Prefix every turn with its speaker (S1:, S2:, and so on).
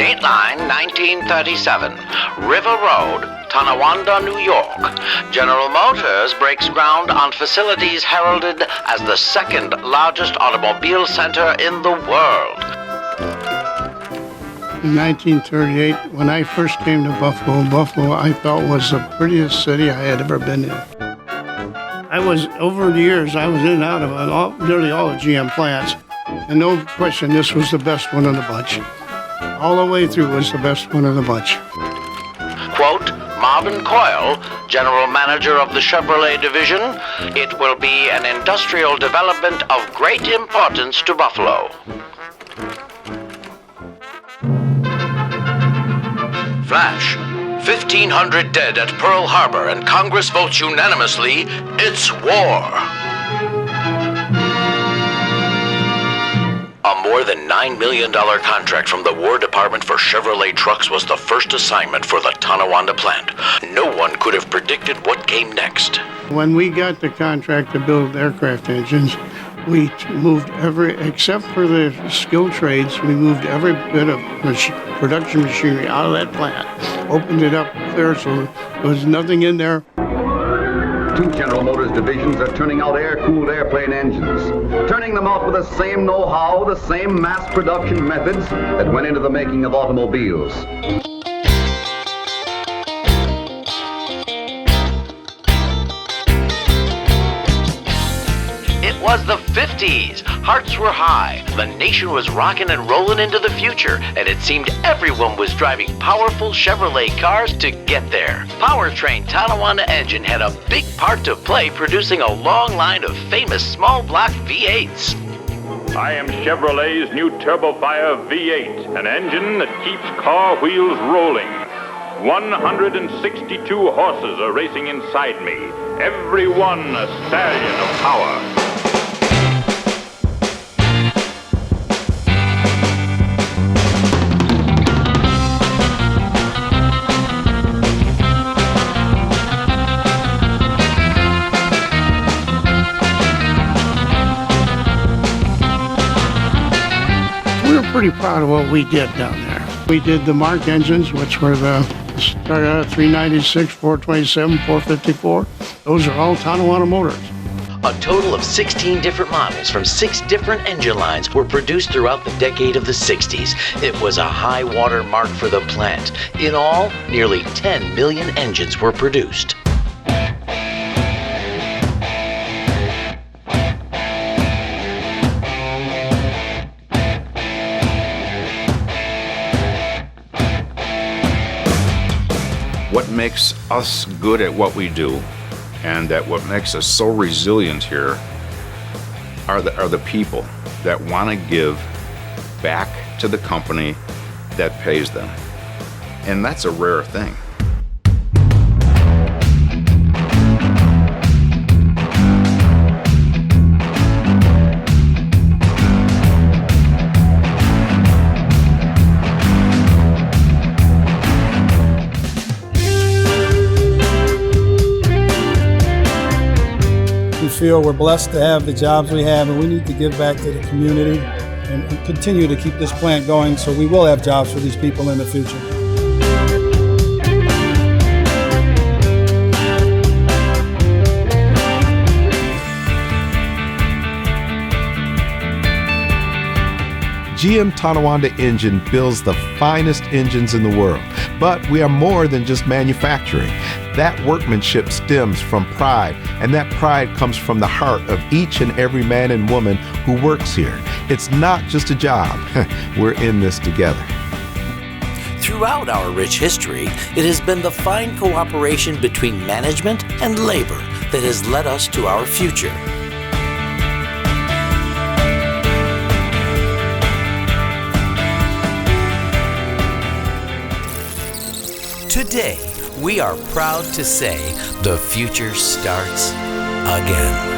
S1: Dateline 1937. River Road, Tonawanda, New York. General Motors breaks ground on facilities heralded as the second largest automobile center in the world.
S2: In 1938, when I first came to Buffalo I felt was the prettiest city I had ever been in. Over the years, I was in and out of nearly all the GM plants, and no question, this was the best one of the bunch. All the way through was the best one of the bunch.
S1: Quote, Marvin Coyle, General Manager of the Chevrolet Division, "It will be an industrial development of great importance to Buffalo." Flash, 1,500 dead at Pearl Harbor, and Congress votes unanimously, it's war. A more than $9 million contract from the War Department for Chevrolet trucks was the first assignment for the Tonawanda plant. No one could have predicted what came next.
S2: When we got the contract to build aircraft engines, we moved except for the skilled trades, we moved every bit of production machinery out of that plant, opened it up clear so there was nothing in there.
S3: Two General Motors divisions are turning out air-cooled airplane engines, turning them out with the same know-how, the same mass production methods that went into the making of automobiles.
S1: It was the 50s. Hearts were high. The nation was rocking and rolling into the future, and it seemed everyone was driving powerful Chevrolet cars to get there. Powertrain Tonawanda engine had a big part to play, producing a long line of famous small block V8s.
S4: I am Chevrolet's new TurboFire V8, an engine that keeps car wheels rolling. 162 horses are racing inside me, every one a stallion of power.
S2: Pretty proud of what we did down there. We did the Mark engines, which were started out at 396, 427, 454. Those are all Tonawanda motors.
S1: A total of 16 different models from 6 different engine lines were produced throughout the decade of the 60s. It was a high water mark for the plant. In all, nearly 10 million engines were produced.
S5: What makes us good at what we do, and that what makes us so resilient here, are the people that want to give back to the company that pays them. And that's a rare thing.
S6: We feel we're blessed to have the jobs we have, and we need to give back to the community and continue to keep this plant going so we will have jobs for these people in the future.
S7: GM Tonawanda Engine builds the finest engines in the world, but we are more than just manufacturing. That workmanship stems from pride, and that pride comes from the heart of each and every man and woman who works here. It's not just a job. We're in this together.
S1: Throughout our rich history, it has been the fine cooperation between management and labor that has led us to our future. Today, we are proud to say the future starts again.